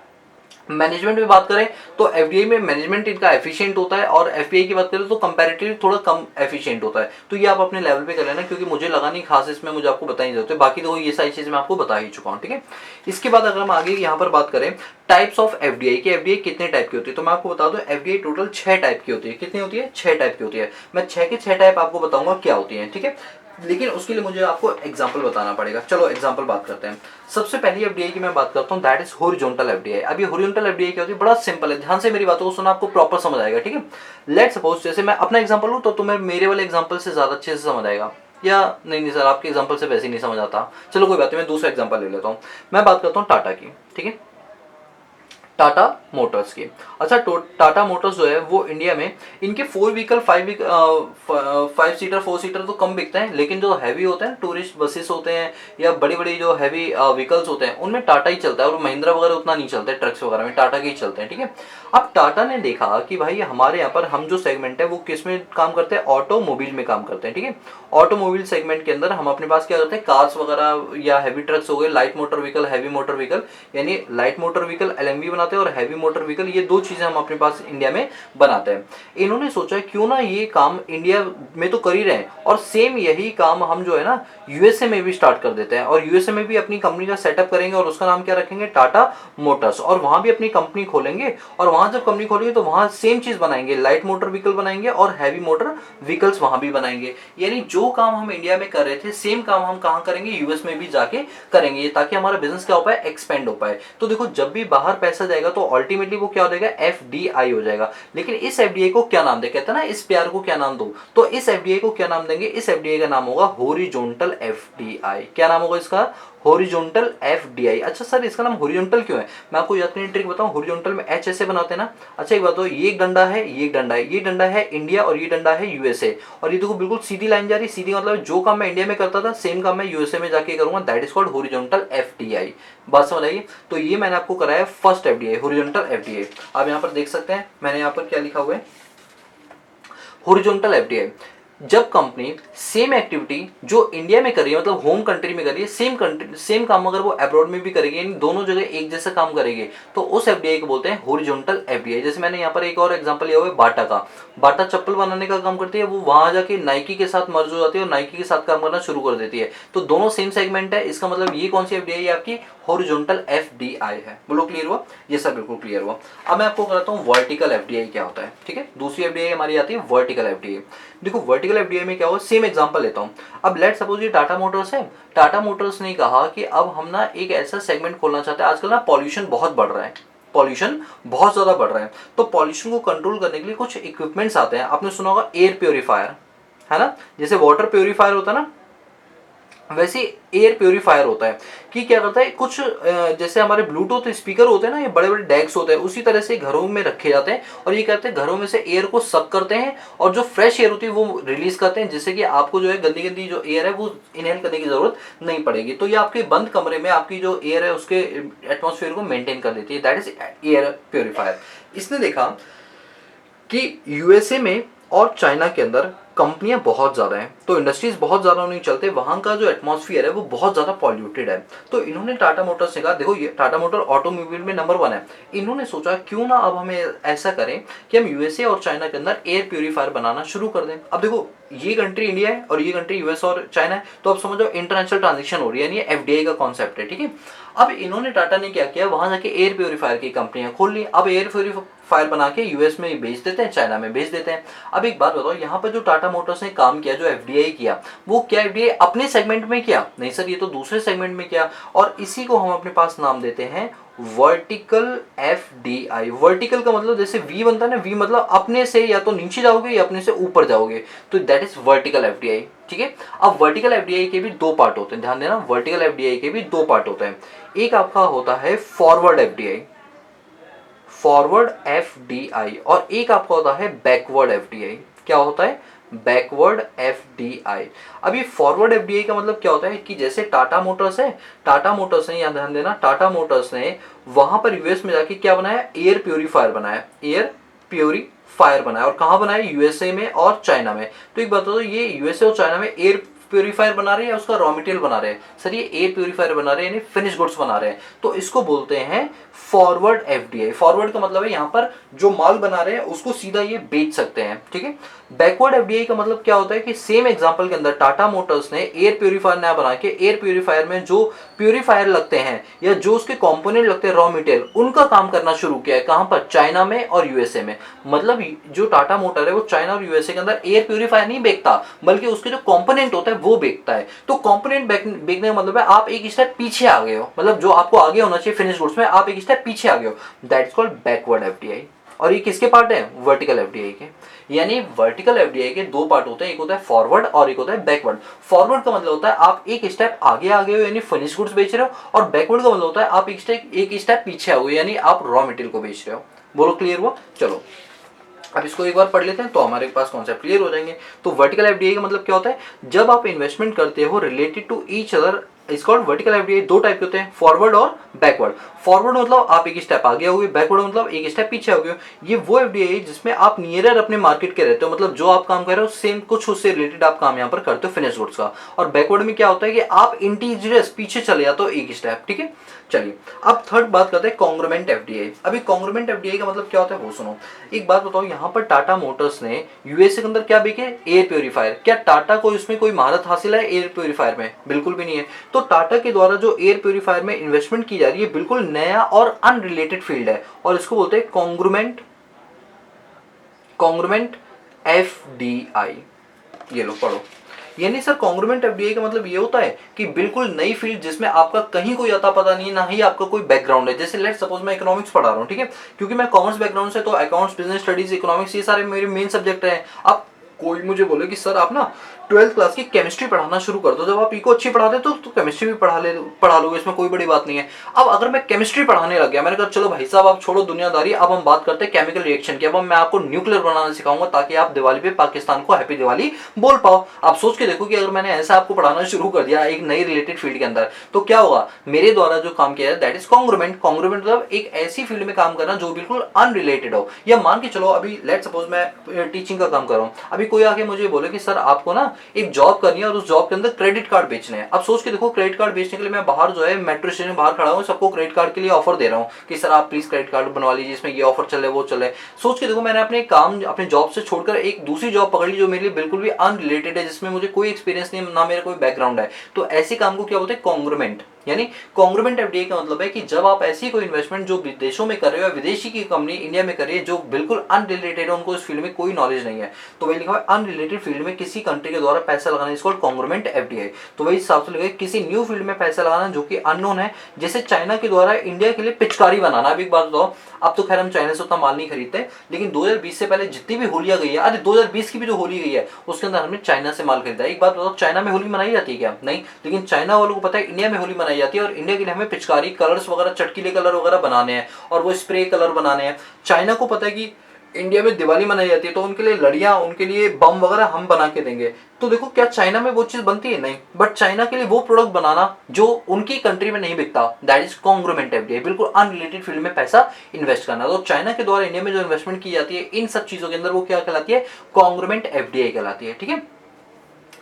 मैनेजमेंट में बात करें तो एफडीआई में मैनेजमेंट इनका एफिशिएंट होता है, और एफपीआई की बात करें तो कंपैरेटिवली थोड़ा कम एफिशिएंट होता है। तो ये आप अपने लेवल पे कर लेना, क्योंकि मुझे लगा नहीं खास इसमें मुझे आपको बताई नहीं जरूरत है, बाकी तो ये सारी चीजें मैं आपको बता ही चुका हूँ, ठीक है। इसके बाद अगर हम आगे यहाँ पर बात करें टाइप्स ऑफ एफडीआई की, एफडीआई कितने टाइप की होती है, तो मैं आपको बता दूं एफडीआई टोटल 6 टाइप की होती है। कितनी होती है? 6 टाइप की होती है। मैं 6 के 6 टाइप आपको बताऊंगा क्या होती है, ठीक है। लेकिन उसके लिए मुझे आपको एग्जांपल बताना पड़ेगा। चलो एग्जांपल बात करते हैं। सबसे पहली एफडीआई की मैं बात करता हूँ, दैट इज हॉरिजॉन्टल एफडीआई। अब ये हॉरिजॉन्टल एफडीआई क्या होती है, बड़ा सिंपल है, ध्यान से मेरी बातों को सुना, आपको प्रॉपर समझ आएगा, ठीक है। लेट सपोज जैसे मैं अपना एग्जांपल लूँ तो तुम्हें मेरे वाले एग्जांपल से ज्यादा अच्छे से समझ आएगा, या नहीं नहीं सर आपके एग्जांपल से वैसे ही नहीं समझ आता, चलो कोई बात नहीं, मैं दूसरा एग्जांपल ले लेता हूँ। मैं बात करता हूँ टाटा की, ठीक है, टाटा मोटर्स की। अच्छा टाटा मोटर्स जो है वो इंडिया में इनके 4 व्हीकल 5 सीटर 4 सीटर तो कम बिकते हैं, लेकिन जो हैवी होते हैं टूरिस्ट बसेस होते हैं या बड़ी बड़ी जो हैवी व्हीकल्स होते हैं उनमें टाटा ही चलता है, और महिंद्रा वगैरह उतना नहीं चलते, ट्रक्स वगैरह में टाटा के ही चलते हैं, ठीक है। अब टाटा ने देखा कि भाई हमारे यहाँ पर हम जो सेगमेंट है वो किस में काम करते हैं, ऑटोमोबाइल में काम करते हैं, ठीक है। ऑटोमोबाइल सेगमेंट के अंदर हम अपने पास क्या करते हैं, कार्स वगैरह या हैवी ट्रक्स हो गए, light motor vehicle heavy motor vehicle, यानी लाइट मोटर व्हीकल एलएमवी बनाते हैं और हैवी मोटर व्हीकल, ये दो चीजें हम अपने पास इंडिया में बनाते हैं। इन्होंने सोचा क्यों ना ये काम इंडिया में तो कर ही रहे हैं, और सेम यही काम हम जो है ना यूएसए में भी स्टार्ट कर देते हैं, और यूएसए में भी अपनी कंपनी का सेटअप करेंगे और उसका नाम क्या रखेंगे, टाटा मोटर्स, और वहां भी अपनी कंपनी खोलेंगे, और वहां जब कंपनी खोलेंगे तो वहां सेम चीज बनाएंगे, लाइट मोटर व्हीकल बनाएंगे और हैवी मोटर व्हीकल्स वहां भी बनाएंगे। यानी जो काम हम इंडिया में कर रहे थे सेम काम हम कहां करेंगे, यूएस में भी जाके करेंगे, ताकि हमारा बिजनेस क्या हो पाए, एक्सपेंड हो पाए। तो देखो जब भी बाहर पैसा जाएगा तो अल्टीमेटली वो क्या हो जाएगा, एफडीआई हो जाएगा। लेकिन इस एफडीआई को क्या नाम दे, कहते हैं ना इस प्यार को क्या नाम दो, तो इस एफडीआई को क्या नाम देंगे, इस एफडीआई का नाम होगा हॉरिजॉन्टल एफडीआई। क्या नाम होगा इसका, हॉरिजॉन्टल एफडीआई। अच्छा सर इसका नाम हॉरिजॉन्टल क्यों है, मैं आपको अपनी ट्रिक बताऊं, हॉरिजॉन्टल में एच ऐसे बनाते हैं ना। अच्छा एक बात हो, ये एक डंडा है, ये एक डंडा है, ये डंडा है इंडिया और ये डंडा है यूएसए, और ये देखो बिल्कुल सीधी लाइन जा रही, सीधी मतलब जो काम मैं इंडिया में करता था सेम काम मैं यूएसए में जाके करूंगा, that is called horizontal FDI. बात समझ आइए। तो ये मैंने आपको कराया फर्स्ट एफडीआई, हॉरिजॉन्टल एफडीआई। आप यहाँ पर देख सकते हैं मैंने यहाँ पर क्या लिखा हुआ है, हॉरिजॉन्टल एफडीआई। जब कंपनी सेम एक्टिविटी जो इंडिया में कर रही है, मतलब होम कंट्री में कर रही है, सेम कंट्री सेम काम अगर वो अब्रॉड में भी करेगी, यानी दोनों जगह एक जैसा काम करेगी, तो उस एफडीआई को बोलते हैं हॉरिजॉन्टल एफडीआई। जैसे मैंने यहाँ पर एक और एग्जांपल लिया हुआ है बाटा का। बाटा चप्पल बनाने का काम करती है, वो वहां जाके नाइकी के साथ मर्ज हो जाती है और नाइकी के साथ काम करना शुरू कर देती है, तो दोनों सेम सेगमेंट है, इसका मतलब ये कौन सी एफडीआई है, आपकी हॉरिजॉन्टल एफडीआई है। बोलो क्लियर हुआ, ये सब बिल्कुल क्लियर हुआ। अब मैं आपको बताता हूँ वर्टिकल एफडीआई क्या होता है, ठीक है। दूसरी एफडीआई हमारी आती है वर्टिकल एफडीआई। देखो वर्टिकल एफडीआई में क्या होगा, सेम एग्जांपल लेता हूं। अब लेट सपोज ये टाटा मोटर्स है, टाटा मोटर्स ने कहा कि अब हम ना एक ऐसा सेगमेंट खोलना चाहते हैं, आजकल ना पॉल्यूशन बहुत बढ़ रहा है, पॉल्यूशन बहुत ज्यादा बढ़ रहा है, तो पॉल्यूशन को कंट्रोल करने के लिए कुछ इक्विपमेंट्स आते हैं, आपने सुना होगा एयर प्योरीफायर, है ना, जैसे वाटर प्योरीफायर होता है ना, वैसे एयर प्योरीफायर होता है। कि क्या करता है, कुछ जैसे हमारे ब्लूटूथ स्पीकर होते हैं ना, ये बड़े बड़े डेक्स होते हैं, उसी तरह से घरों में रखे जाते हैं, और ये कहते हैं घरों में से एयर को सक करते हैं, और जो फ्रेश एयर होती है वो रिलीज करते हैं, जिससे कि आपको जो है गंदी गंदी जो एयर है वो इनहेल करने की जरूरत नहीं पड़ेगी। तो ये आपके बंद कमरे में आपकी जो एयर है उसके एटमॉस्फेयर को मेंटेन कर देती है, दैट इज एयर प्योरीफायर। इसने देखा कि यूएसए में और चाइना के अंदर कंपनियां बहुत ज़्यादा हैं, तो इंडस्ट्रीज बहुत ज़्यादा नहीं चलते, वहाँ का जो एटमॉस्फेयर है वो बहुत ज़्यादा पॉल्यूटेड है। तो इन्होंने टाटा मोटर्स ने कहा, देखो ये टाटा मोटर ऑटोमोबाइल में नंबर 1 है, इन्होंने सोचा क्यों ना अब हमें ऐसा करें कि हम यूएसए और चाइना के अंदर एयर प्योरीफायर बनाना शुरू कर दें। अब देखो ये कंट्री इंडिया है और ये कंट्री यूएस और चाइना है, तो अब समझो इंटरनेशनल ट्रांजेक्शन हो रही है, यानी एफडीआई का कॉन्सेप्ट है, ठीक है। अब इन्होंने टाटा ने क्या किया, वहां जाके एयर प्योरीफायर की कंपनियां खोल ली। अब एयर प्योरीफायर बना के यूएस में बेच देते हैं, चाइना में बेच देते हैं। अब एक बात बताओ, यहाँ पर जो टाटा मोटर्स ने काम किया, जो एफडीआई किया, वो क्या एफडीआई अपने सेगमेंट में किया, नहीं सर ये तो दूसरे सेगमेंट में किया, और इसी को हम अपने पास नाम देते हैं वर्टिकल एफडीआई। वर्टिकल का मतलब जैसे वी बनता है ना, वी मतलब अपने से या तो नीचे जाओगे या अपने से ऊपर जाओगे, तो दैट इज वर्टिकल एफडीआई, ठीक है। अब वर्टिकल एफडीआई के भी दो पार्ट होते हैं, ध्यान देना, वर्टिकल एफडीआई के भी दो पार्ट होते हैं। एक आपका होता है फॉरवर्ड एफडीआई, फॉरवर्ड एफडीआई, और एक आपका होता है बैकवर्ड एफडीआई। क्या होता है, बैकवर्ड एफडीआई। अभी फॉरवर्ड एफडीआई का मतलब क्या होता है कि जैसे टाटा मोटर्स है, टाटा मोटर्स ने, यहां ध्यान देना, टाटा मोटर्स ने वहां पर यूएस में जाके क्या बनाया, एयर प्योरीफायर बनाया, एयर प्योरीफायर बनाया, और कहां बनाया, यूएसए में और चाइना में। तो एक बात बताओ, ये यूएसए और चाइना में एयर प्योरीफायर बना रहे हैं या उसका रॉ मटेरियल बना रहे हैं, सर ये एयर प्योरीफायर बना रहे हैं, यानी फिनिश गुड्स बना रहे हैं, तो इसको बोलते हैं फॉरवर्ड एफडीआई। फॉरवर्ड का मतलब है यहाँ पर जो माल बना रहे हैं उसको सीधा ये बेच सकते हैं, ठीक है। बैकवर्ड एफडीआई का मतलब क्या होता है कि सेम एग्जांपल के अंदर टाटा मोटर्स ने एयर प्योरीफायर नया बना के एयर प्योरीफायर में जो प्योरीफायर लगते हैं या जो उसके कंपोनेंट लगते हैं रॉ मटेरियल, उनका काम करना शुरू किया है, कहां पर, चाइना में और यूएसए में। मतलब जो टाटा मोटर है वो चाइना और यूएसए के अंदर एयर प्योरीफायर नहीं बेचता, बल्कि उसके जो कंपोनेंट होता है वो बेचता है। तो कंपोनेंट बेचने का मतलब है आप एक स्टेप पीछे आ गए हो, मतलब जो आपको आगे होना चाहिए फिनिश गुड्स में आप एक स्टेप पीछे आ गए हो, that is called backward FDI. और ये किसके पार्ट है? वर्टिकल एफडीआई के। यानी वर्टिकल एफडीआई के दो पार्ट होते हैं, एक होता है फॉरवर्ड और एक होता है बैकवर्ड। फॉरवर्ड का मतलब होता है आप एक स्टेप आगे आ गए हो यानी फिनिश गुड्स बेच रहे हो, और बैकवर्ड का मतलब होता है आप एक स्टेप पीछे आ गए यानी आप रॉ मटेरियल को बेच रहे हो। बोलो क्लियर हुआ? चलो अब इसको एक बार पढ़ लेते हैं तो हमारे पास कॉन्सेप्ट क्लियर हो जाएंगे। तो वर्टिकल एफडीआई का मतलब क्या होता है? जब आप इन्वेस्टमेंट करते हो related to each other is called vertical FDI. दो टाइप के होते हैं, फॉरवर्ड और बैकवर्ड। फॉरवर्ड मतलब आप एक स्टेप आगे आओगे, बैकवर्ड मतलब एक स्टेप पीछे आओगे। ये वो एफडीआई है जिसमें आप नियरर अपने मार्केट के रहते हो, मतलब जो आप काम कर रहे हो सेम कुछ उससे रिलेटेड आप काम यहाँ पर करते हो फिनिश गुड्स का। और बैकवर्ड में क्या होता है कि आप इंटीजियस पीछे चले जाते हो एक स्टेप। ठीक है, चलिए अब थर्ड बात करते हैं कॉन्ग्रुमेंट एफडीआई। अभी कॉन्ग्रुमेंट एफडीआई का मतलब क्या होता है वो सुनो। एक बात बताओ, यहाँ पर टाटा मोटर्स ने यूएसए के अंदर क्या बेचे? Air purifier. क्या टाटा को इसमें कोई महारत हासिल है एयर प्योरीफायर में? बिल्कुल भी नहीं है। तो टाटा के द्वारा जो एयर प्योरीफायर में इन्वेस्टमेंट की जा रही है बिल्कुल नया और अनरिलेटेड फील्ड है, और इसको बोलते हैं कॉन्ग्रुमेंट कॉन्ग्रुमेंट एफडीआई। ये लो पढ़ो। यानी सर कॉन्ग्रुमेंट एफडीआई का मतलब ये होता है कि बिल्कुल नई फील्ड जिसमें आपका कहीं कोई अता पता नहीं है, ना ही आपका कोई बैकग्राउंड है। जैसे लेट सपोज मैं इकोनॉमिक्स पढ़ा रहा हूँ, ठीक है, क्योंकि मैं कॉमर्स बैकग्राउंड से, तो अकाउंट्स, बिजनेस स्टडीज, इकोनॉमिक्स ये सारे मेरे मेन सब्जेक्ट हैं। अब कोई मुझे बोले कि सर आप ना 12th क्लास की केमिस्ट्री पढ़ाना शुरू कर दो, जब आप इको अच्छी पढ़ाते तो केमिस्ट्री भी पढ़ा लोगे, इसमें कोई बड़ी बात नहीं है। अब अगर मैं केमिस्ट्री पढ़ाने लग गया, मैंने कहा चलो भाई साहब आप छोड़ो दुनियादारी, अब हम बात करते हैं केमिकल रिएक्शन की। अब मैं आपको न्यूक्लियर बनाना सिखाऊंगा ताकि आप दिवाली पे पाकिस्तान को हैप्पी दिवाली बोल पाओ। आप सोच के देखो कि अगर मैंने ऐसा आपको पढ़ाना शुरू कर दिया एक नई रिलेटेड फील्ड के अंदर, तो क्या होगा? मेरे द्वारा जो काम किया है दैट इज कॉन्ग्रुमेंट। कॉन्ग्रुमेंट मतलब एक ऐसी फील्ड में काम करना जो बिल्कुल अनरिलेटेड हो। या मान के चलो अभी लेट सपोज मैं टीचिंग का काम कर रहा हूँ, अभी कोई आके मुझे बोले कि सर आपको ना एक जॉब करनी है और उस जॉब के अंदर क्रेडिट कार्ड बेचने हैं। अब सोच के देखो, क्रेडिट कार्ड बेचने के लिए मैं बाहर जो है मेट्रो स्टेशन में बाहर खड़ा हूँ, सबको क्रेडिट कार्ड के लिए ऑफर दे रहा हूँ कि सर आप प्लीज क्रेडिट कार्ड बनवा लीजिए, इसमें ये ऑफर चले वो चले। सोच के देखो, मैंने अपने काम अपने जॉब से छोड़कर एक दूसरी जॉब पकड़ ली जो मेरे लिए बिल्कुल भी अनरिलेटेड है, जिसमें मुझे कोई एक्सपीरियंस नहीं, ना मेरा कोई बैकग्राउंड है। तो ऐसे काम को क्या बोलते हैं? कॉन्ग्रुमेंट। यानी कॉन्ग्रुमेंट एफडीआई का मतलब है कि जब आप ऐसी कोई इन्वेस्टमेंट जो विदेशों में कर रहे हो या विदेशी की कंपनी इंडिया में कर रही है जो बिल्कुल अनरिलेटेड है, उनको इस फील्ड में कोई नॉलेज नहीं है, तो वही लिखा हुआ है अनरिलेटेड फील्ड में किसी कंट्री के द्वारा पैसा लगाना इसको कॉन्ग्रुमेंट एफडीआई। तो वही हिसाब से लिखा है किसी न्यू फील्ड में पैसा लगाना जो कि अननोन है, जैसे चाइना के द्वारा इंडिया के लिए पिचकारी बनाना। अब एक बात बताओ, अब तो खैर हम चाइना से उतना माल नहीं खरीदते, लेकिन 2020 से पहले जितनी भी होलियां गई है, अरे 2020 की भी जो होली गई है उसके अंदर हमने चाइना से माल खरीदा है। एक बात बताओ, चाइना में होली मनाई जाती है क्या? नहीं। लेकिन चाइना वालों को पता है इंडिया में होली मनाई जाती है, और इंडिया के लिए हमें पिचकारी कलर्स वगैरह, चटकीले कलर वगैरह बनाने हैं और वो स्प्रे कलर बनाने हैं। चाइना को पता है कि इंडिया में दिवाली मनाई जाती है, तो उनके लिए लड़ियां, उनके लिए बम वगैरह हम बना के देंगे। तो देखो, क्या चाइना में वो चीज बनती है? नहीं। बट चाइना के लिए वो प्रोडक्ट बनाना जो उनकी कंट्री में नहीं बिकता, दैट इज कॉन्ग्रुमेंट एफडीआई। बिल्कुल अनरिलेटेड फील्ड में पैसा इन्वेस्ट करना। तो चाइना के द्वारा इंडिया में जो इन्वेस्टमेंट की जाती है इन सब चीजों के अंदर, वो क्या कहलाती है? कॉन्ग्रुमेंट एफडीआई कहलाती है। ठीक है,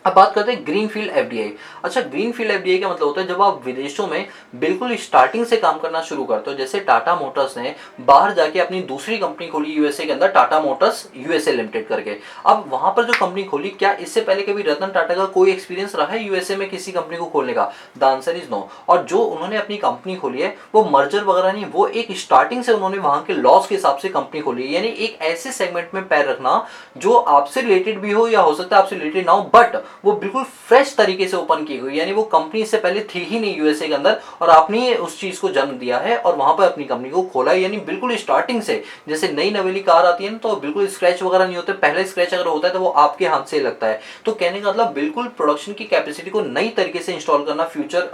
अब बात करते हैं ग्रीन फील्ड एफडीआई। अच्छा, ग्रीन फील्ड एफडीआई का मतलब होता है जब आप विदेशों में बिल्कुल स्टार्टिंग से काम करना शुरू करते हो। जैसे टाटा मोटर्स ने बाहर जाके अपनी दूसरी कंपनी खोली यूएसए के अंदर, टाटा मोटर्स यूएसए लिमिटेड करके। अब वहां पर जो कंपनी खोली, क्या इससे पहले कभी रतन टाटा का कोई एक्सपीरियंस रहा है यूएसए में किसी कंपनी को खोलने का? The answer is no. और जो उन्होंने अपनी कंपनी खोली है वो मर्जर वगैरह नहीं, वो एक स्टार्टिंग से उन्होंने वहां के लॉस के हिसाब से कंपनी खोली है। यानी एक ऐसे सेगमेंट में पैर रखना जो आपसे रिलेटेड भी हो या हो सकता है आपसे रिलेटेड ना हो, बट वो बिल्कुल फ्रेश तरीके से ओपन की गई। यानी वो कंपनी इससे पहले थी ही नहीं यूएसए के अंदर, और आपने उस चीज को जन्म दिया है और वहां पर अपनी कंपनी को खोला है। यानी बिल्कुल स्टार्टिंग से, जैसे नई नवेली कार आती है ना, तो बिल्कुल स्क्रैच वगैरह नहीं होते, पहले स्क्रैच अगर होता है तो वो आपके हाथ से लगता है। तो कहने का मतलब बिल्कुल प्रोडक्शन की कैपेसिटी को नई तरीके से इंस्टॉल करना फ्यूचर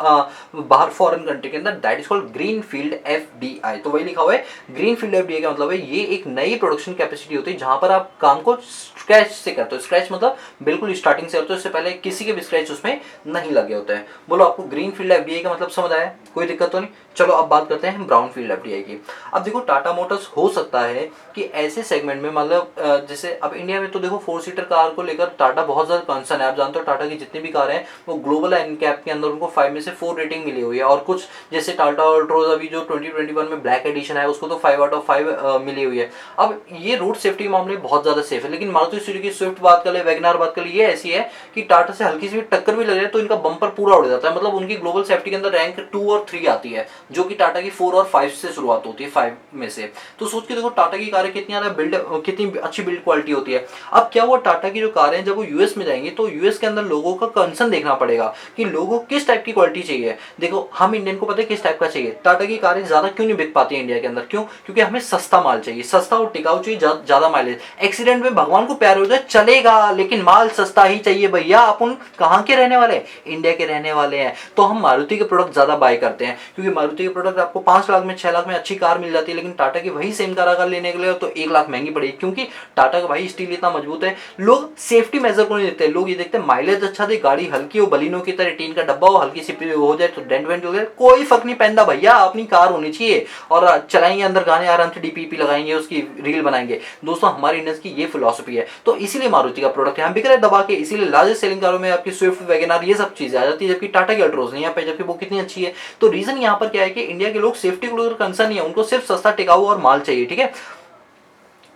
बाहर फॉरेन कंट्री के अंदर, that is called green field FDI. तो वही लिखा हुआ है ग्रीन फील्ड एफडीआई का मतलब है ये एक नई प्रोडक्शन कैपेसिटी होती है जहां पर आप काम को स्क्रैच से करते हो। स्क्रैच मतलब बिल्कुल स्टार्टिंग से करते हो, इससे पहले किसी के भी स्क्रैच उसमें नहीं लगे होते हैं। बोलो आपको ग्रीन फील्ड एफडीआई का मतलब समझ आया? कोई दिक्कत तो नहीं? चलो अब बात करते हैं ब्राउन फील्ड एफडीआई की। अब देखो, टाटा मोटर्स हो सकता है कि ऐसे सेगमेंट में, मतलब जैसे अब इंडिया में तो देखो 4 सीटर कार को लेकर टाटा बहुत ज्यादा कंसर्न है। आप जानते हो टाटा की जितनी भी कार हैं वो ग्लोबल एनकैप के अंदर उनको 5 में से 4 रेटिंग मिली हुई है, और कुछ जैसे टाटा अल्ट्रोज अभी जो 2021 में ब्लैक एडिशन है उसको तो 5 आउट ऑफ 5 मिली हुई है। अब ये रोड सेफ्टी मामले बहुत ज्यादा सेफ है, लेकिन मारुति सुजुकी स्विफ्ट बात कर ले, वैगनार बात कर ले, ये ऐसी है कि कि टाटा से हल्की सी भी टक्कर भी लग जाए तो इनका बम्पर पूरा उड़ जाता है। मतलब उनकी ग्लोबल सेफ्टी के अंदर रैंक 2 और 3 आती है, जो कि टाटा की 4 और 5 से शुरुआत होती है, 5 में से। तो सोच के देखो टाटा की कारें कितनी ज्यादा कितनी अच्छी बिल्ड क्वालिटी होती है। अब क्या हुआ, टाटा की जो कारें हैं जब वो यूएस में जाएंगी तो यूएस के अंदर लोगों का कंसर्न देखना पड़ेगा कि लोगों को किस टाइप की क्वालिटी चाहिए। देखो हम इंडियन को पता है किस टाइप का चाहिए। टाटा की कारें ज्यादा क्यों नहीं बिक पाती है इंडिया के अंदर, क्यों? क्योंकि हमें सस्ता माल चाहिए, सस्ता और टिकाऊ चाहिए, ज्यादा माइलेज। एक्सीडेंट में भगवान को प्यार हो जाए चलेगा, लेकिन माल सस्ता ही चाहिए भैया। अपन कहाँ के रहने वाले? इंडिया के रहने वाले हैं, तो हम मारुति के प्रोडक्ट ज्यादा बाय करते हैं, क्योंकि मारुति के प्रोडक्ट आपको 5 लाख में 6 लाख में अच्छी कार मिल जाती है। लेकिन टाटा की वही सेम कार अगर लेने के लिए तो 1 लाख महंगी पड़ेगी, क्योंकि टाटा का भाई स्टील इतना मजबूत है। लोग सेफ्टी मेजर को नहीं देखते, लोग ये देखते हैं माइलेज अच्छा दे, गाड़ी हल्की हो, बलिनो की तरह टीन का डब्बा हो, हल्की सी हो जाए तो डेंट वेंट हो जाए, कोई फर्क नहीं पैंदा भैया। अपनी कार होनी चाहिए और चलाएंगे अंदर गाने आराम से, डीपीपी लगाएंगे, उसकी रील बनाएंगे। दोस्तों हमारी इंडियंस की ये फिलॉसफी है, तो इसीलिए मारुति का प्रोडक्ट यहाँ बिक रहा है दबा के। इसीलिए लार्जेस्ट सेलिंग कारों में आपकी स्विफ्ट, वैगनआर, ये सब चीजें आ जाती है, जबकि टाटा की अल्ट्रोज नहीं यहाँ पे, जबकि वो कितनी अच्छी है। तो रीजन यहाँ पर क्या है कि इंडिया के लोग सेफ्टी को लेकर कंसर्न नहीं है, उनको सिर्फ सस्ता टिकाऊ और माल चाहिए, ठीक है।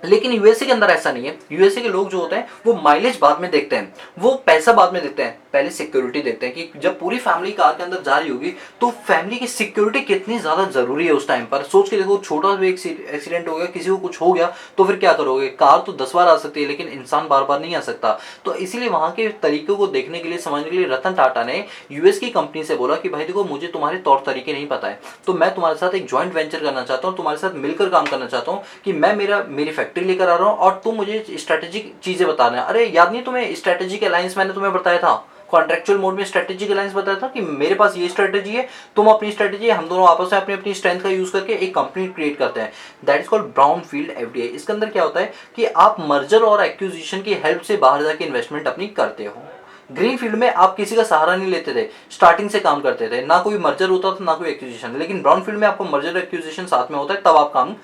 लेकिन यूएसए के अंदर ऐसा नहीं है। यूएसए के लोग जो होते हैं वो माइलेज बाद में देखते हैं, वो पैसा बाद में देखते हैं, पहले सिक्योरिटी देखते हैं कि जब पूरी फैमिली कार के अंदर जा रही होगी तो फैमिली की सिक्योरिटी कितनी ज्यादा जरूरी है उस टाइम पर। सोच के देखो, छोटा भी एक्सीडेंट हो गया, किसी को कुछ हो गया तो फिर क्या करोगे? कार तो 10 बार आ सकती है लेकिन इंसान बार बार नहीं आ सकता। तो इसीलिए वहां के तरीकों को देखने के लिए, समझने के लिए रतन टाटा ने यूएस की कंपनी से बोला कि भाई देखो, मुझे तुम्हारे तौर तरीके नहीं पता है, तो मैं तुम्हारे साथ एक ज्वाइंट वेंचर करना चाहता हूँ, तुम्हारे साथ मिलकर काम करना चाहता हूँ कि मैं मेरी फैक्ट्री लेकर आ रहा हूँ और तुम मुझे स्ट्रेटेजिक चीजें बताना है। अरे याद नहीं तुम्हें स्ट्रेटेजिक अलायंस मैंने तुम्हें बताया था, कॉन्ट्रेक्चुअल मोड में स्ट्रेटेजिक अलायंस बताया था कि मेरे पास ये स्ट्रेटेजी है, तुम अपनी स्ट्रेटेजी, हम दोनों आपस में अपनी अपनी स्ट्रेंथ का यूज करके एक कंपनी क्रिएट करते हैं। That is called brownfield FDI. इसके अंदर क्या होता है कि आप मर्जर और एक्विजिशन की हेल्प से बाहर जाके इन्वेस्टमेंट अपनी करते हो। ग्रीन फील्ड में आप किसी का सहारा नहीं लेते थे, स्टार्टिंग से काम करते थे, ना कोई मर्जर होता था ना कोई एक्विजिशन। लेकिन ब्राउन फील्ड में आपको मर्जर एक्विजिशन साथ में होता है, तब आप काम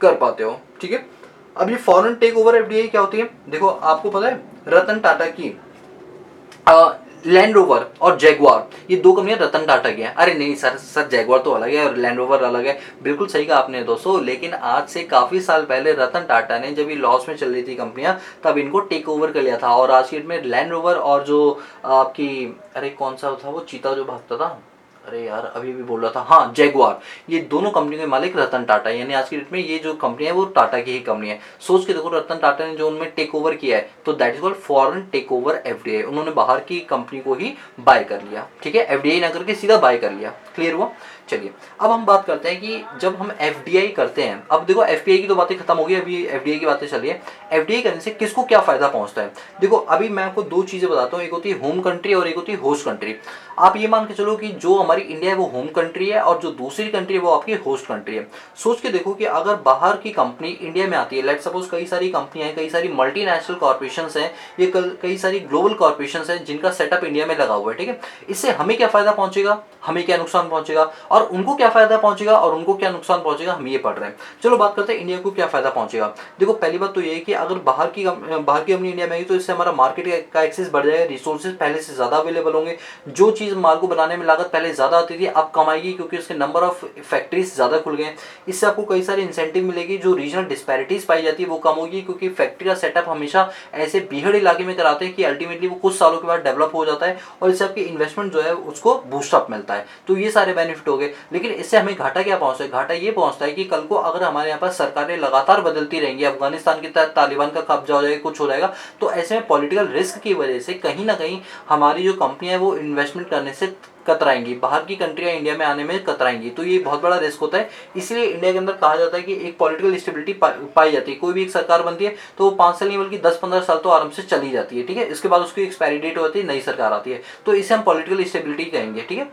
कर पाते हो, ठीक है। अब ये फॉरेन टेक ओवर एफडीआई क्या होती है? देखो आपको पता है रतन टाटा की लैंड रोवर और जैगुआर, ये दो कंपनियां रतन टाटा की हैं। अरे नहीं सर जैगुआर तो अलग है और लैंड रोवर अलग है। बिल्कुल सही कहा आपने दोस्तों, लेकिन आज से काफी साल पहले रतन टाटा ने, जब ये लॉस में चल रही थी कंपनियां, तब इनको टेक ओवर कर लिया था। और आज की डेट में लैंड रोवर और जो आपकी, अरे कौन सा था वो चीता जो भागता था, अरे यार अभी भी बोल रहा था, हाँ जैगुआर, ये दोनों कंपनियों के मालिक रतन टाटा, यानी आज की डेट में ये जो कंपनी है वो टाटा की ही कंपनी है। सोच के देखो, रतन टाटा ने जो उनमें टेक ओवर किया है, तो that is called foreign take over FDI. उन्होंने बाहर की कंपनी को ही बाय कर लिया, ठीक है, एफडीआई ना करके सीधा बाय कर लिया। क्लियर हुआ? चलिए अब हम बात करते हैं कि जब हम एफडीआई करते हैं, अब देखो एफपीआई की तो बातें खत्म हो गई, अभी एफडीआई की बातें चल रही है। एफडीआई करने से किसको क्या फायदा पहुंचता है? देखो अभी मैं आपको दो चीजें बताता हूँ, एक होती है होम कंट्री और एक होती है होस्ट कंट्री। आप ये मान के चलो कि जो हमारी इंडिया है वो होम कंट्री है और जो दूसरी कंट्री है वो आपकी होस्ट कंट्री है। सोच के देखो कि अगर बाहर की कंपनी इंडिया में आती है, लेट्स सपोज कई सारी कंपनियां हैं, कई सारी मल्टीनेशनल कॉर्पोरेशंस हैं, ये कई सारी ग्लोबल कॉर्पोरेशंस हैं जिनका सेटअप इंडिया में लगा हुआ है, ठीक है। इससे हमें क्या फायदा पहुंचेगा, हमें क्या नुकसान पहुंचेगा, और उनको क्या फायदा पहुंचेगा और उनको क्या नुकसान पहुंचेगा, हम ये पढ़ रहे हैं। चलो बात करते हैं इंडिया को क्या फायदा पहुंचेगा। देखो पहली बात तो ये है कि अगर बाहर की कंपनी इंडिया में आई तो इससे हमारा मार्केट का एक्सेस बढ़ जाएगा, रिसोर्सेज पहले से ज्यादा अवेलेबल होंगे। जो चीज माल को बनाने में लागत पहले ज्यादा आती थी अब कम आएगी, क्योंकि उसके नंबर ऑफ फैक्ट्रीज ज्यादा खुल गए। इससे आपको कई सारी इंसेंटिव मिलेगी, जो रीजनल डिस्पैरिटीज पाई जाती है वो कम होगी, क्योंकि फैक्ट्री का सेटअप हमेशा ऐसे बीहड़ इलाके में कराते हैं कि अल्टीमेटली वो कुछ सालों के बाद डेवलप हो जाता है और इससे आपकी इन्वेस्टमेंट जो है उसको बूस्टअप मिलता है। तो ये सारे बेनिफिट हो गए। लेकिन इससे हमें घाटा क्या पहुंचता है? घाटा ये पहुंचता है कि कल को अगर हमारे यहाँ पर सरकारें लगातार बदलती रहेंगी, अफगानिस्तान की तरह तालिबान का कब्जा हो जाएगा, कुछ हो जाएगा, तो ऐसे में पॉलिटिकल रिस्क की वजह से कहीं ना कहीं हमारी जो कंपनियां है वो इन्वेस्टमेंट करने से कतराएंगी, बाहर की कंट्रियां इंडिया में आने में कतराएंगी। तो ये बहुत बड़ा रिस्क होता है। इसलिए इंडिया के अंदर कहा जाता है कि एक पॉलिटिकल स्टेबिलिटी पाई जाती है। कोई भी एक सरकार बनती है तो वो 5 साल नहीं बल्कि 10-15 साल तो आराम से चली जाती है, ठीक है। इसके बाद उसकी एक्सपायरी डेट होती है, नई सरकार आती है, तो इसे हम पॉलिटिकल स्टेबिलिटी कहेंगे, ठीक है।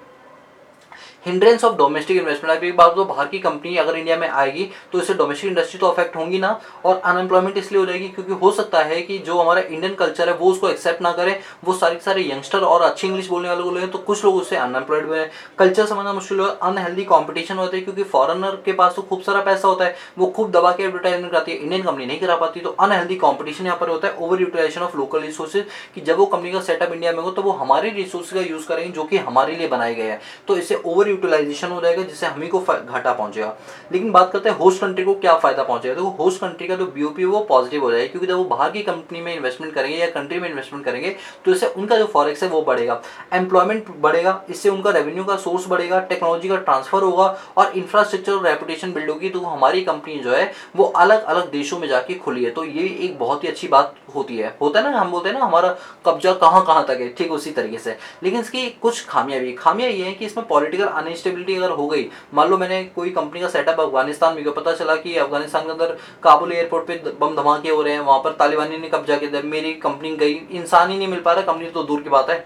हिंड्रेंस ऑफ डोमेस्टिक इन्वेस्टमेंट, एक बात तो बाहर की कंपनी अगर इंडिया में आएगी तो इससे डोमेस्टिक इंडस्ट्री तो अफेक्ट होंगी ना, और अनएम्प्लॉयमेंट इसलिए हो जाएगी क्योंकि हो सकता है कि जो हमारा इंडियन कल्चर है वो उसको एक्सेप्ट ना करें, वो सारे यंगस्टर और अच्छी इंग्लिश बोलने वाले को लें, तो कुछ लोग उससे अनएम्प्लॉयड हुए हैं, कल्चर समझना मुश्किल हो, अनहेल्दी कॉम्पिटिशन होता है, क्योंकि फॉरेनर के पास तो खूब सारा पैसा होता है, वो खूब दबा के एडवर्टाइजमेंट कराती है, इंडियन कंपनी नहीं करा पाती, तो अनहेल्दी कॉम्पिटिशन यहाँ पर होता है। Over utilisation of local resources, कि जब वो कंपनी का सेटअप इंडिया में हो तो वो हमारे रिसोर्स का यूज करेंगे जो कि हमारे लिए बनाए गए हैं, तो इससे ओवर यूटिलाइजेशन हो जाएगा जिससे हम ही को घाटा पहुंचेगा। लेकिन बात करते हैं होस्ट कंट्री को क्या फायदा पहुंचेगा, तो होस्ट कंट्री का जो बीओपी है वो पॉजिटिव हो जाएगा, क्योंकि जब वो बाहर की कंपनी में इन्वेस्टमेंट करेंगे या कंट्री में इन्वेस्टमेंट करेंगे तो इससे उनका जो फॉरेक्स है वो बढ़ेगा, एम्प्लॉयमेंट बढ़ेगा, इससे उनका रेवेन्यू का सोर्स बढ़ेगा, टेक्नोलॉजी का ट्रांसफर होगा और इंफ्रास्ट्रक्चर और रेपुटेशन बिल्ड होगी। तो हमारी कंपनी जो है वो अलग अलग देशों में जाके खुली है, तो ये एक बहुत ही अच्छी बात होती है। होता है ना, हम बोलते हैं ना हमारा कब्जा कहाँ कहाँ तक है, ठीक उसी तरीके से। लेकिन इसकी कुछ खामियां भी, खामियां ये है कि इसमें पॉलिटिकल अनस्टेबिलिटी अगर हो गई, मान लो मैंने कोई कंपनी का सेटअप अफगानिस्तान में, पता चला कि अफगानिस्तान के अंदर काबुल एयरपोर्ट पे बम धमाके हो रहे हैं, वहां पर तालिबानी ने कब्जा किया, मेरी कंपनी गई, इंसान ही नहीं मिल पा रहा, कंपनी तो दूर की बात है,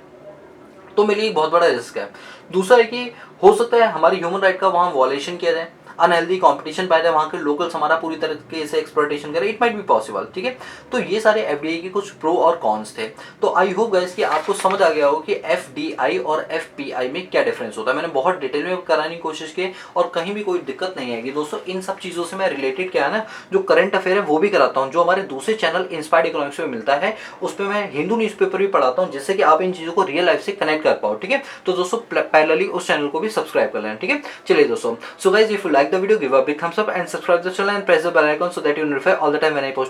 तो मेरे लिए बहुत बड़ा रिस्क है। दूसरा है कि हो सकता है हमारी ह्यूमन राइट का वहां वॉलेशन किया जाए, अनहेल्दी कंपटीशन पैदा है, वहां के लोकल्स हमारा पूरी तरीके से एक्सप्लॉइटेशन करें, इट माइट बी पॉसिबल, ठीक है। तो ये सारे एफडीआई के कुछ प्रो और कॉन्स थे। तो आई होप गाइस कि आपको समझ आ गया हो कि एफडीआई और एफपीआई में क्या डिफरेंस होता है। मैंने बहुत डिटेल में कराने की कोशिश की और कहीं भी कोई दिक्कत नहीं आएगी दोस्तों। इन सब चीजों से मैं रिलेटेड क्या है ना, जो करंट अफेयर है वो भी कराता हूँ, जो हमारे दूसरे चैनल इंस्पायर्ड इकोनॉमिक्स में मिलता है, उस पर मैं हिंदू न्यूज़पेपर भी पढ़ाता हूँ, जिससे कि आप इन चीजों को रियल लाइफ से कनेक्ट कर पाओ, ठीक है। तो दोस्तों पैरेलली उस चैनल को भी सब्सक्राइब कर लेना, ठीक है। चलिए दोस्तों, so guys if you like the video give a big thumbs up and subscribe to the channel and press the bell icon so that you notify all the time when I post